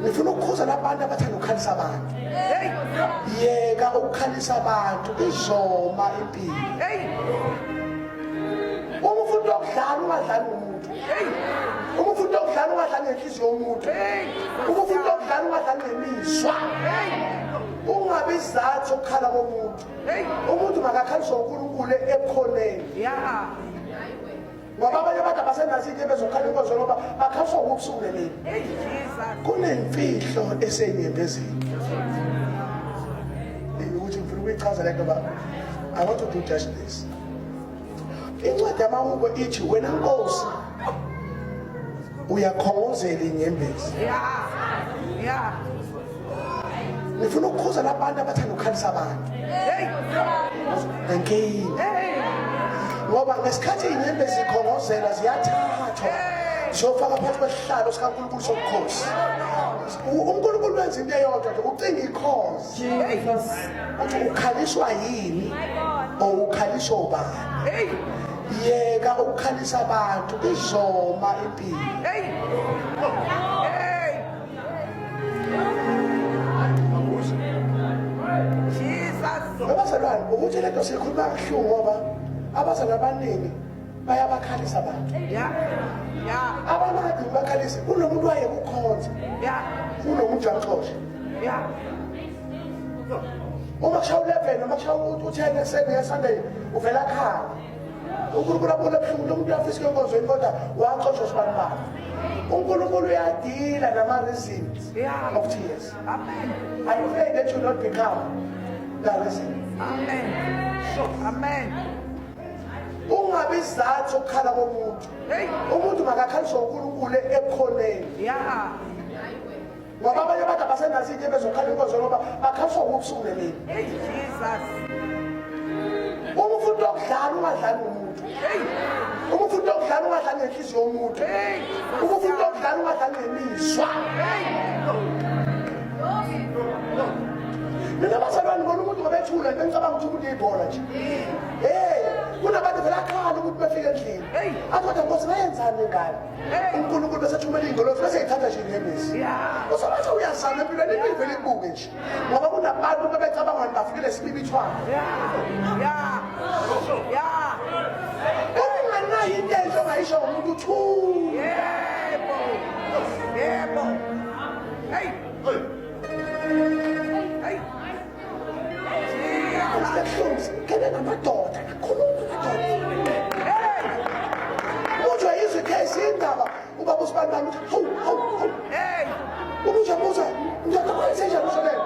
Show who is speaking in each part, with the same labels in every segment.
Speaker 1: Ngifuna ukukhuza labantu abathanda ukukhalisa abantu. Yeka ukukhalisa abantu izoma impilo. Uma ufuna ukudlala ungadlali ngomuntu. Uma ufuna ukudlala ungadlali ngenhliziyo yomuntu. Uma ufuna ukudlala ungadlali ngemizwa. Ungabe izathu ukukhala komuntu. Umuntu makakhaliswa uNkulunkulu ebukhoneni. Ngoba abanye abantu abasenazi into bezokhala inkonzo ngoba bakhaliswa ukubusuku nemini. Kunemfihlo esenyembezini. Ukuthi ngifuna ukuyichaza le nto ba I want to do just this. Incwadi yamawuko ithi wena Nkosi uyakhongozela inyembezi. Ngifuna ukukhuza labantu abathanda ukukhalisa abantu. Ngoba ngesikhathi inyembezi zikhongozela ziyathathwa ziyofaka phakathi kwesihlalo sikaNkulunkulu sobukhosi. uNkulunkulu wenza into eyodwa nje ucinga ikhozi. Uthi ukhaliswa yini or ukhaliswa ubani? Yeka ukukhalisa abantu izoma impilo. Abazalwane ukuthi lento sikhuluma kabuhlungu ngoba abazalwane abaningi bayabakhalisa abantu. Abantu akade bakhalisa kunomuntu waye kukhonza. Kunomuntu waxoxa. Uma kushawa 11 noma kushawa u10 ekuseni ngeSunday uvela khaya. uNkulunkulu abona buhlungu lo muntu uyafisa enkonzweni kodwa waxoshwa sibani bakhe. uNkulunkulu uyadila nama-reasons of tears. Are you afraid that you not become that reason?
Speaker 2: Amen.
Speaker 1: Ungabe izathu ukukhala komuntu. Umuntu makakhaliswa uNkulunkulu ebukhoneni. Ngoba abanye abantu abasenazi into bezokhala inkonzo ngoba bakhaliswa ukubusuku nemini. Uma ufuna ukudlala ungadlali ngomuntu. Uma ufuna ukudlala ungadlali ngenhliziyo yomuntu. Uma ufuna ukudlala ungadlali ngemizwa. Mina bazalwane ngibona umuntu ngobethula bengicabanga ukuthi umuntu ibhola nje. Kunabantu vela akhala ukuthi befike endlini. Athi kodwa Nkosi bayenzani ngane? uNkulunkulu bese thumela ingolozi bese ithatha nje inyembezi. Usobathe uyazama empilweni impilo vele ibuke nje. Ngoba kunabantu bebecabanga ukuthi bafikile sibibithwana. Unganayo into enhle ongayisho ngomuntu uthu. Yebo. Kena namadoda akhuluma amadoda. Uthi ayizwe case indaba ubaba uSibani bami hawu. Ubuza ndoda kwenzenja kusolelo.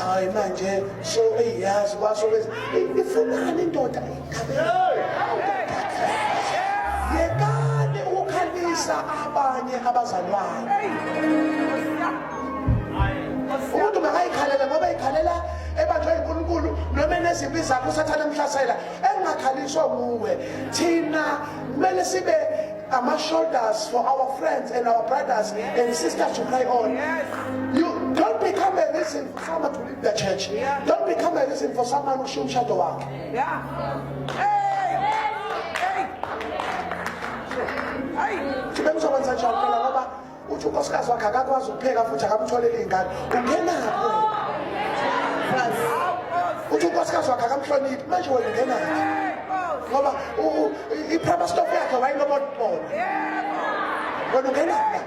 Speaker 1: Hayi manje so eyazi kwasobeza ifunani indoda yekane ukukhalisa abanye abazalwane. Umuntu makayikhalela ngoba ikhalela ebanjwe uNkulunkulu noma enezimpi zakhe usathana emhlasela engakhaliswa kuwe. Thina kumele sibe ama-shoulders for our friends and our brothers and sisters to cry on. You don't become a reason for someone to leave the church. Don't become a reason for someone ushiya umshado wakhe. Sibe kuzokwenza njani phela ngoba uthi unkosikazi wakhe akakwazi ukupheka futhi akamtholele iy'ngane. Ungenaphi wena? Uthi unkosikazi wakhe akamhloniphi manje wena ungenaphi? Ngoba i-prima stop yakhe wayinomotomoto. Wena ungenaphi?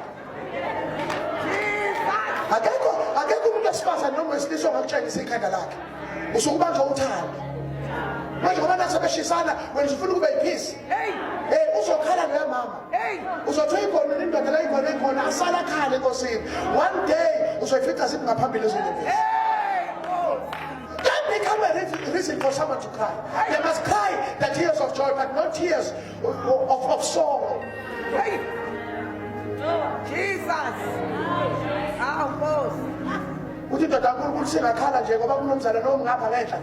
Speaker 1: Akekho umuntu wesifazane noma wesilisa ongakutshengisa ikhanda lakhe. Usukubanjwa uthando. Manje ngoba nathi sebeshisana wena ufuna ukube yiphisi. Uzokhala noya mama. Uzothi uyibone indoda la ikhona ekhona asala khale enkosini. One day uzoyifica zithi ngaphambili ezoyiphisi. Don't become a reason for someone to cry. They must cry the tears of joy, but not tears of sorrow.
Speaker 2: Jesus.
Speaker 1: Uthi indoda kaNkulunkulu singakhala nje ngoba kunomzalwane omngapha ngenhla.